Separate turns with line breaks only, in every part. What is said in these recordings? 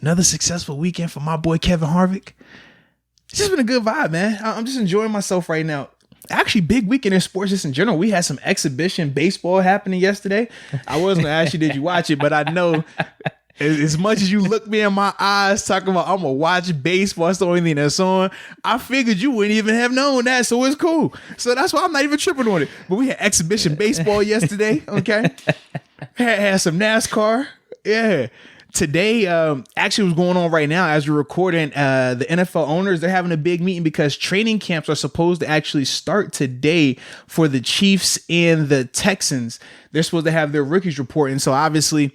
Another successful weekend for my boy Kevin Harvick. It's just been a good vibe, man. I'm just enjoying myself right now. Actually, big weekend in sports just in general. We had some exhibition baseball happening yesterday. I wasn't going to ask you, did you watch it? But I know as much as you look me in my eyes talking about I'm going to watch baseball, that's the only thing that's on, I figured you wouldn't even have known that, so it's cool. So that's why I'm not even tripping on it. But we had exhibition baseball yesterday, okay? Had some NASCAR. Yeah. Today, actually what's going on right now as we're recording, the NFL owners, they're having a big meeting because training camps are supposed to actually start today for the Chiefs and the Texans. They're supposed to have their rookies reporting. So obviously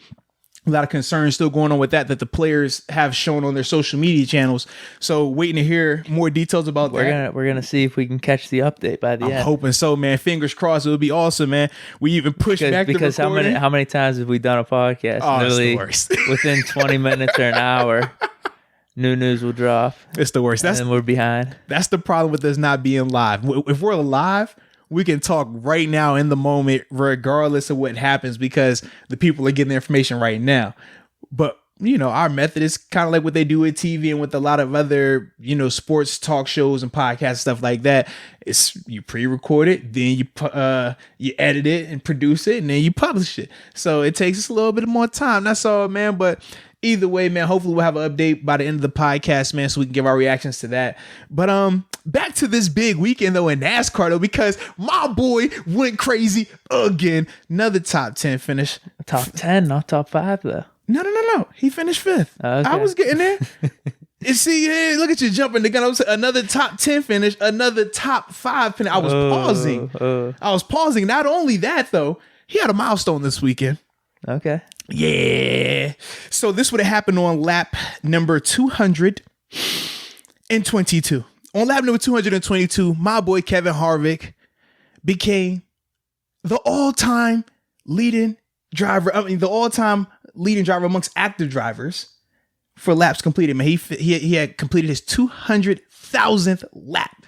a lot of concerns still going on with that the players have shown on their social media channels. So waiting to hear more details about that.
We're gonna see if we can catch the update by the end.
I'm hoping so, man. Fingers crossed. It would be awesome, man. We even pushed back the recording.
Because how many times have we done a podcast? Literally within 20 minutes or an hour, new news will drop.
It's the worst.
And we're behind.
That's the problem with us not being live. If we're live, we can talk right now in the moment, regardless of what happens, because the people are getting the information right now. But, you know, our method is kind of like what they do with TV and with a lot of other, you know, sports talk shows and podcasts, stuff like that. It's you pre-record it, then you edit it and produce it, and then you publish it. So it takes us a little bit more time. That's all, man. But either way, man, hopefully we'll have an update by the end of the podcast, man, so we can give our reactions to that. But back to this big weekend, though, in NASCAR, though, because my boy went crazy again. Another top 10 finish.
Top 10, not top 5, though.
No. He finished 5th. Okay. I was getting there. And see, hey, look at you jumping the gun. Another top 10 finish, another top 5 finish. I was pausing. Not only that, though, he had a milestone this weekend.
Okay.
Yeah. So this would have happened on lap number 222. On lap number 222, my boy Kevin Harvick became the all-time leading driver. The all-time leading driver amongst active drivers for laps completed. Man, he had completed his 200,000th lap.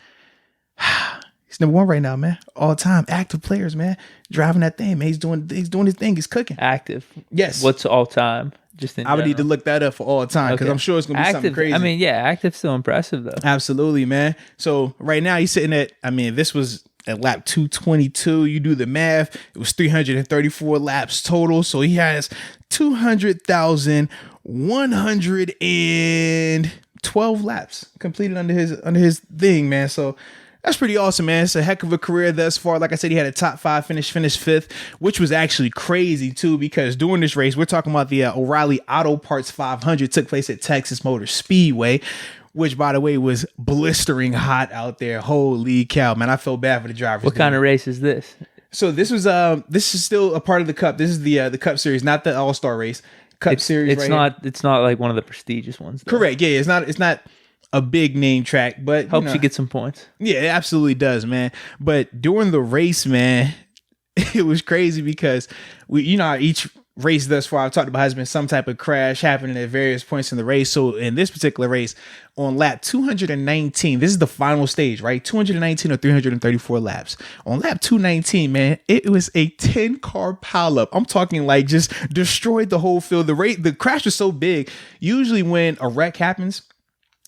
He's number 1 right now, man. All time active players, man. Driving that thing, man. He's doing his thing. He's cooking.
Active.
Yes.
What's all time?
I would need to look that up for all time because I'm sure it's gonna be something crazy.
I mean, yeah, active's still impressive though.
Absolutely, man. So right now he's sitting at, this was at lap 222. You do the math. It was 334 laps total. So he has 200,112 laps completed under his thing, man. So that's pretty awesome, man. It's a heck of a career thus far. Like I said, he had a top 5 finish, finished 5th, which was actually crazy too, because during this race, we're talking about the O'Reilly Auto Parts 500, took place at Texas Motor Speedway, which, by the way, was blistering hot out there. Holy cow, man. I felt bad for the drivers.
What kind of race is this?
So this is still a part of the Cup. This is the Cup Series, not the All-Star race. Series.
It's not like one of the prestigious ones, though.
Correct. Yeah, it's not a big name track, but
helps you get some points.
Yeah, it absolutely does, man. But during the race, man, it was crazy because each race thus far I've talked about has been some type of crash happening at various points in the race. So in this particular race, on lap 219, this is the final stage, right? 219 or 334 laps. On lap 219, man, it was a 10-car pileup. I'm talking like just destroyed the whole field. The crash was so big. Usually when a wreck happens,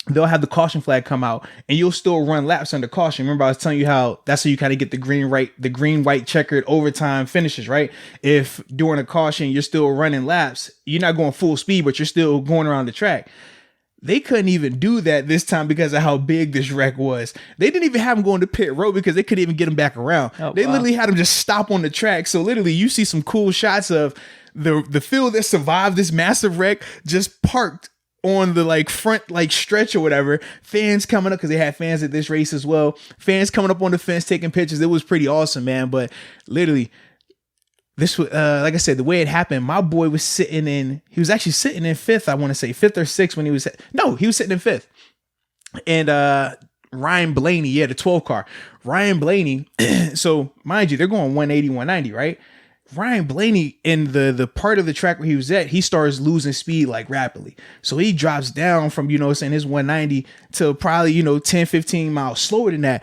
they'll have the caution flag come out and you'll still run laps under caution. Remember, I was telling you how that's how you kind of get the green, white checkered overtime finishes, right? If during a caution, you're still running laps, you're not going full speed, but you're still going around the track. They couldn't even do that this time because of how big this wreck was. They didn't even have him going to pit road because they couldn't even get him back around. They literally had him just stop on the track. So literally you see some cool shots of the field that survived this massive wreck just parked on the front stretch or whatever. Fans coming up because they had fans at this race as well. Fans coming up on the fence taking pictures. It was pretty awesome, man. But literally, this was like I said, the way it happened. My boy was sitting in 5th. I want to say 5th or 6th when he was sitting in 5th. And Ryan Blaney, the 12 car. Ryan Blaney. So mind you, they're going 180, 190, right? Ryan Blaney, in the part of the track where he was at, he starts losing speed rapidly. So he drops down from, his 190 to probably, 10, 15 miles slower than that.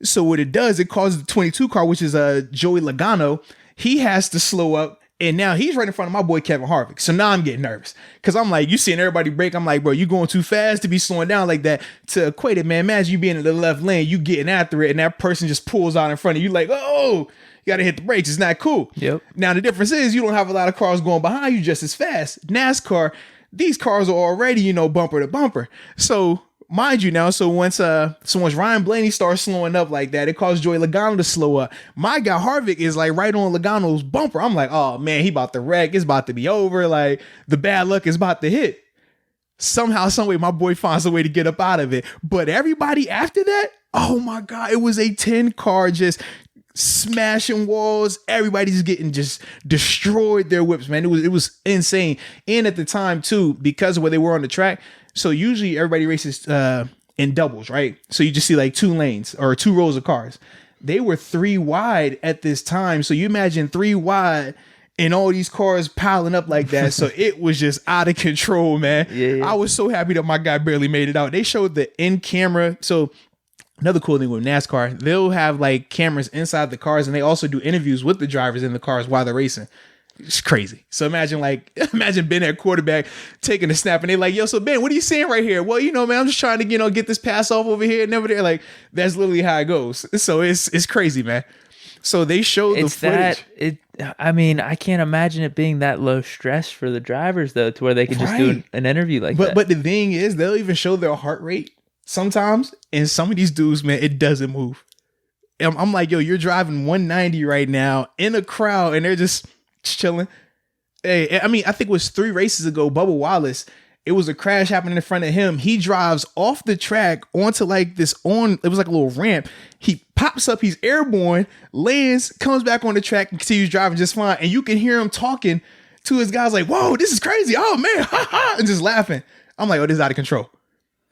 So what it does, it causes the 22 car, which is Joey Logano. He has to slow up And now he's right in front of my boy Kevin Harvick. So now I'm getting nervous because I'm like, you seeing everybody break. I'm like, bro, you going too fast to be slowing down like that. To equate it, man, imagine you being in the left lane, you getting after it, and that person just pulls out in front of you like, oh, you got to hit the brakes. It's not cool.
Yep.
Now, the difference is you don't have a lot of cars going behind you just as fast. NASCAR, these cars are already, you know, bumper to bumper. So mind you now, so once Ryan Blaney starts slowing up like that, it caused Joey Logano to slow up. My guy Harvick is like right on Logano's bumper. I'm like, oh man, he about to wreck. It's about to be over. Like the bad luck is about to hit. Somehow, some way, my boy finds a way to get up out of it. But everybody after that, oh my God, it was a 10 car just smashing walls. Everybody's getting just destroyed their whips, man. It was insane. And at the time too, because of where they were on the track, so usually everybody races in doubles, right? So you just see like 2 lanes or 2 rows of cars. They were 3 wide at this time. So you imagine 3 wide and all these cars piling up like that. So it was just out of control, man. Yeah. I was so happy that my guy barely made it out. They showed the in-camera. So another cool thing with NASCAR, they'll have like cameras inside the cars, and they also do interviews with the drivers in the cars while they're racing. It's crazy. So imagine Ben at quarterback taking a snap, and they're like, yo, so Ben, what are you saying right here? Well, you know, man, I'm just trying to, you know, get this pass off over here and over there. Like, that's literally how it goes. So it's crazy, man. So they showed the footage.
I mean, I can't imagine it being that low stress for the drivers though, to where they could just do an interview like that.
But the thing is, they'll even show their heart rate sometimes, and some of these dudes, man, it doesn't move. I'm like, yo, you're driving 190 right now in a crowd, and they're just chilling. Hey, I mean, I think it was 3 races ago, Bubba Wallace, it was a crash happening in front of him. He drives off the track onto like it was like a little ramp. He pops up, he's airborne, lands, comes back on the track, and continues driving just fine. And you can hear him talking to his guys like, whoa, this is crazy. Oh man, ha ha, and just laughing. I'm like, oh, this is out of control.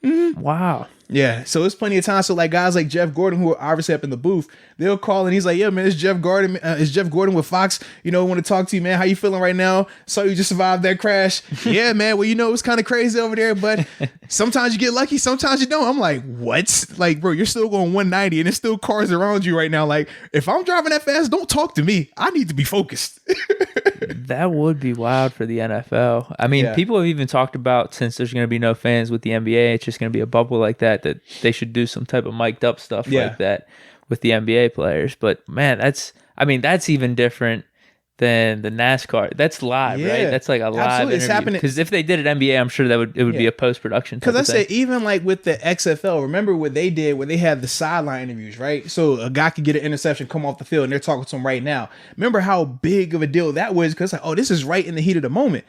Mm-hmm. Wow.
Yeah, so it's plenty of time. So like guys like Jeff Gordon, who are obviously up in the booth, they'll call and he's like, yeah, man, it's Jeff Gordon. It's Jeff Gordon with Fox. You know, want to talk to you, man. How you feeling right now? So you just survived that crash. Yeah, man. Well, you know, it's kind of crazy over there, but sometimes you get lucky, sometimes you don't. I'm like, what? Like, bro, you're still going 190 and there's still cars around you right now. Like, if I'm driving that fast, don't talk to me. I need to be focused.
That would be wild for the NFL. I mean, people have even talked about, since there's going to be no fans with the NBA, it's just going to be a bubble like that they should do some type of mic'd up stuff like that with the NBA players. But man, that's even different than the NASCAR. That's live, right? That's like a live interview. Because if they did it NBA, I'm sure it would be a post-production.
Because I said, even like with the XFL, remember what they did where they had the sideline interviews, right? So a guy could get an interception, come off the field, and they're talking to him right now. Remember how big of a deal that was? Because like, oh, this is right in the heat of the moment.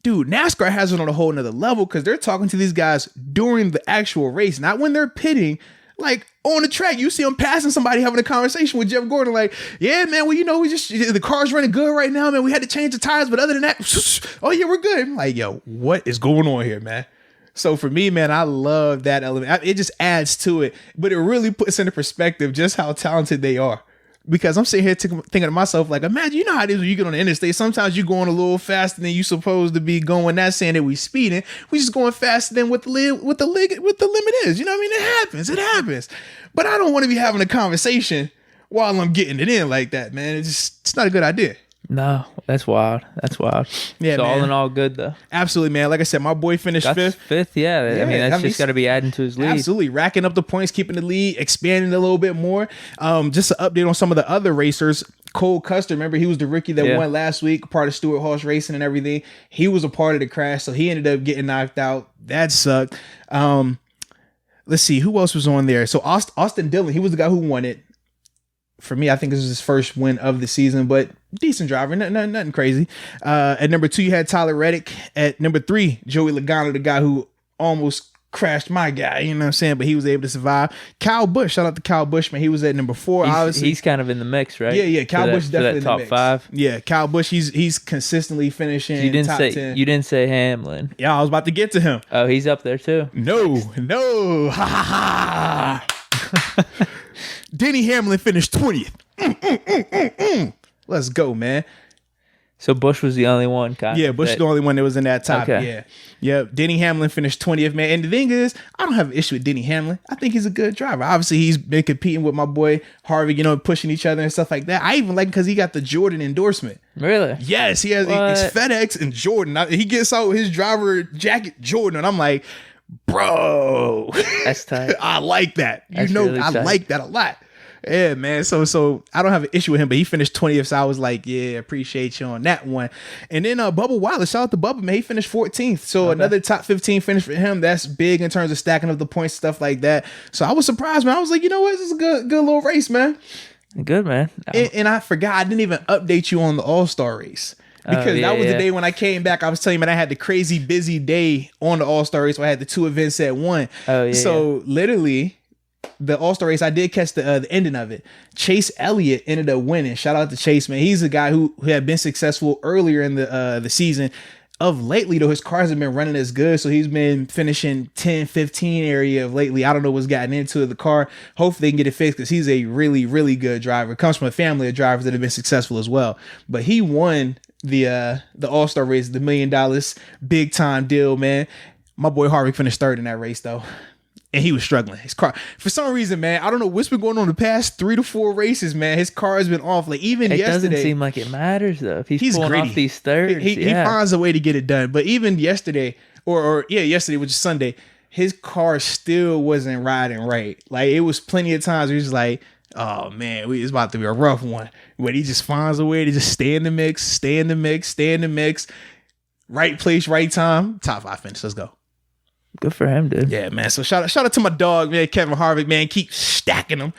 Dude, NASCAR has it on a whole nother level because they're talking to these guys during the actual race, not when they're pitting. Like on the track, you see them passing somebody, having a conversation with Jeff Gordon. Like, yeah, man, well, you know, the car's running good right now, man. We had to change the tires, but other than that, oh yeah, we're good. I'm like, yo, what is going on here, man? So for me, man, I love that element. It just adds to it, but it really puts into perspective just how talented they are. Because I'm sitting here thinking to myself, like, imagine, you know how it is when you get on the interstate. Sometimes you're going a little faster than you're supposed to be going. Not saying that we speeding. We just going faster than what the limit is. You know what I mean? It happens. But I don't want to be having a conversation while I'm getting it in like that, man. It's not a good idea.
No, that's wild. Yeah, so man. All in all, good though.
Absolutely, man. Like I said, my boy finished fifth.
Yeah. I mean, that's just got to be adding to his lead.
Absolutely, racking up the points, keeping the lead, expanding a little bit more. Just an update on some of the other racers. Cole Custer, remember he was the rookie that won last week, part of Stewart Haas Racing and everything. He was a part of the crash, so he ended up getting knocked out. That sucked. Let's see who else was on there. So Austin Dillon, he was the guy who won it. For me, I think this was his first win of the season, but decent driver, nothing crazy. At number 2, you had Tyler Reddick. At number 3, Joey Logano, the guy who almost crashed my guy, you know what I'm saying? But he was able to survive. Kyle Busch, shout out to Kyle Busch, man. He was at number 4. Obviously,
he's kind of in the mix, right?
Yeah. Kyle Busch definitely in the
top
mix.
5.
Yeah, Kyle Busch, he's consistently finishing top 10.
You didn't say Hamlin.
Yeah, I was about to get to him.
Oh, he's up there too.
No. Ha ha ha. Denny Hamlin finished 20th. Let's go, man.
So Busch was the only one, kind of.
Yeah, Busch was the only one that was in that top. Okay. Yeah. Yep. Denny Hamlin finished 20th, man. And the thing is, I don't have an issue with Denny Hamlin. I think he's a good driver. Obviously, he's been competing with my boy Harvick, pushing each other and stuff like that. I even like him because he got the Jordan endorsement.
Really?
Yes, he has it's FedEx and Jordan. He gets out his driver jacket, Jordan, and I'm like, bro,
that's tight.
I like that. Really I like that a lot. Yeah, man. So I don't have an issue with him, but he finished 20th. So I was like, yeah, appreciate you on that one. And then Bubba Wallace, shout out to Bubba, man. He finished 14th. So another top 15 finish for him. That's big in terms of stacking up the points, stuff like that. So I was surprised, man. I was like, you know what? This is a good little race, man.
Good, man.
And I forgot, I didn't even update you on the All-Star race. Because that was the day when I came back. I was telling you, man, I had the crazy busy day on the All-Star race where I had the 2 events at one. So literally, the All-Star race, I did catch the ending of it. Chase Elliott ended up winning. Shout out to Chase, man. He's a guy who had been successful earlier in the season. Of lately, though, his cars have been running as good, so he's been finishing 10, 15 area of lately. I don't know what's gotten into the car. Hopefully they can get it fixed because he's a really, really good driver. Comes from a family of drivers that have been successful as well. But he won the All-Star race, the $1 million big time deal, man. My boy Harvick finished third in that race, though. And he was struggling. His car, for some reason, man, I don't know what's been going on the past 3 to 4 races, man. His car has been off. Like even yesterday, it doesn't
seem like it matters though. If he's pulling off these thirds,
he finds a way to get it done. But even yesterday, yesterday, which is Sunday, his car still wasn't riding right. Like it was plenty of times where he's like, oh man, it's about to be a rough one. But he just finds a way to just stay in the mix. Right place, right time. Top 5 finish. Let's go.
Good for him, dude.
Yeah, man. So shout out to my dog, man, Kevin Harvick, man. Keep stacking them.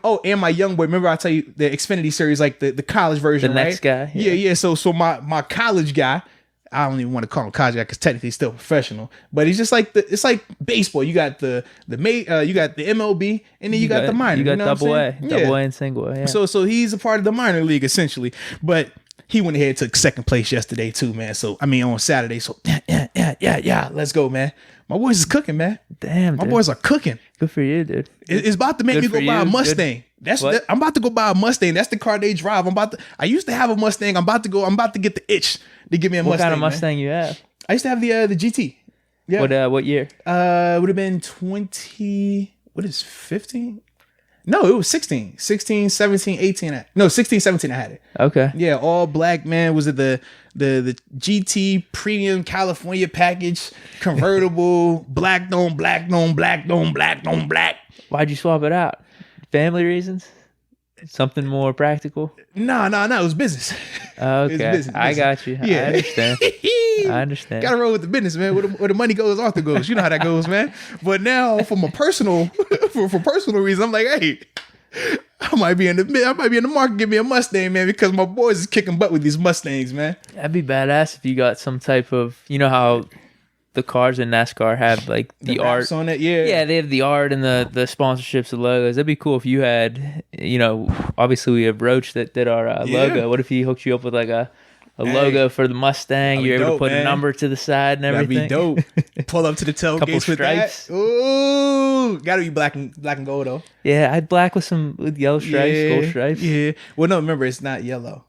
Oh, and my young boy. Remember I tell you the Xfinity series, like the college version,
the next guy.
Yeah. So my college guy. I don't even want to call him college guy because technically he's still professional, but he's just like it's like baseball. You got the MLB, and then you got the minor.
You got double A and single A. Yeah.
So he's a part of the minor league essentially, but. He went ahead and took second place yesterday too, man. So on Saturday. So yeah. Let's go, man. My boys is cooking, man.
Damn,
my boys are cooking.
Good for you, dude.
It's about to make me go buy a Mustang. I'm about to go buy a Mustang. That's the car they drive. I used to have a Mustang. I'm about to get the itch to give me a Mustang.
What kind of Mustang you have?
I used to have the GT.
Yeah. What year?
It would have been 15? No, it was 16, 17, 18. No, 16, 17 I had it.
Okay.
Yeah, all black, man. Was it the GT Premium California package, convertible, black on black.
Why'd you swap it out? Family reasons? Something more practical?
No, it was business.
Okay. It was business. I got you. Yeah. I understand.
Gotta roll with the business, man. Where the money goes, Arthur goes. You know how that goes, man. But now, from a personal, for personal reasons, I'm like, hey, I might be in the market. Give me a Mustang, man, because my boys is kicking butt with these Mustangs, man.
That'd be badass if you got some type of, you know how the cars in NASCAR have like the art
on it, yeah,
they have the art and the sponsorships, the logos. That'd be cool if you had, obviously we have Roach that did our logo. What if he hooked you up with like a logo for the Mustang? You're able to put a number to the side and everything.
That'd be dope. Pull up to the tailgates with stripes. That. Ooh, gotta be black and gold though.
Yeah, I'd black with yellow stripes, gold stripes.
Yeah. Well, no, remember it's not yellow.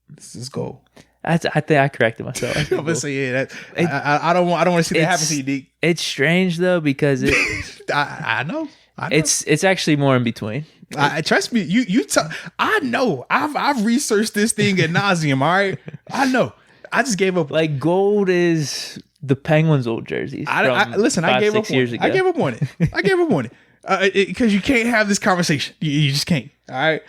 This is gold.
I think I corrected myself.
I don't want to see that happen to you, Deke.
It's strange though because
I know.
It's actually more in between.
Trust me. I know. I've researched this thing ad nauseum. All right. I know. I just gave up.
Like gold is the Penguins' old jerseys.
Listen. I gave up years ago. I gave up on it. Because you can't have this conversation. You just can't. All right.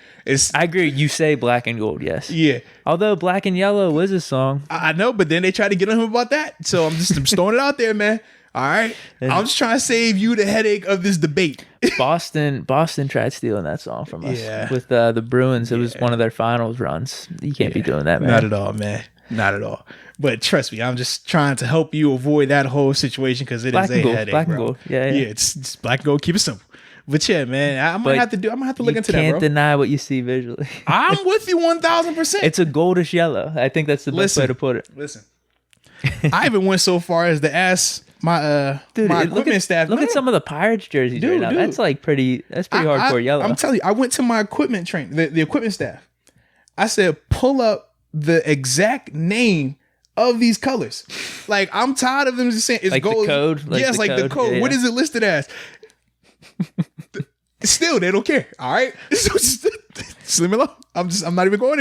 I agree. You say black and gold, yes.
Yeah.
Although black and yellow was a song.
I know, but then they try to get on him about that. So I'm throwing it out there, man. All right. I'm just trying to save you the headache of this debate.
Boston tried stealing that song from us with the Bruins. It was one of their finals runs. You can't be doing that, man.
Not at all, man. Not at all. But trust me, I'm just trying to help you avoid that whole situation because it is a headache,
black
bro.
And gold. Yeah,
it's black and gold. Keep it simple. But yeah, man, I'm gonna have to look into that, bro.
You can't deny what you see visually.
I'm with you 1,000%.
It's a goldish yellow. I think that's the best way to put it.
Listen, I even went so far as to ask my equipment staff.
Look at some of the Pirates jerseys right now. That's like pretty hardcore yellow.
I'm telling you, I went to my equipment train, the equipment staff. I said, pull up the exact name of these colors. Like, I'm tired of them just saying it's
like
gold.
The code. Like
yes, like the code. Yeah. What is it listed as? Still, they don't care. All right. So just leave me alone. I'm not even going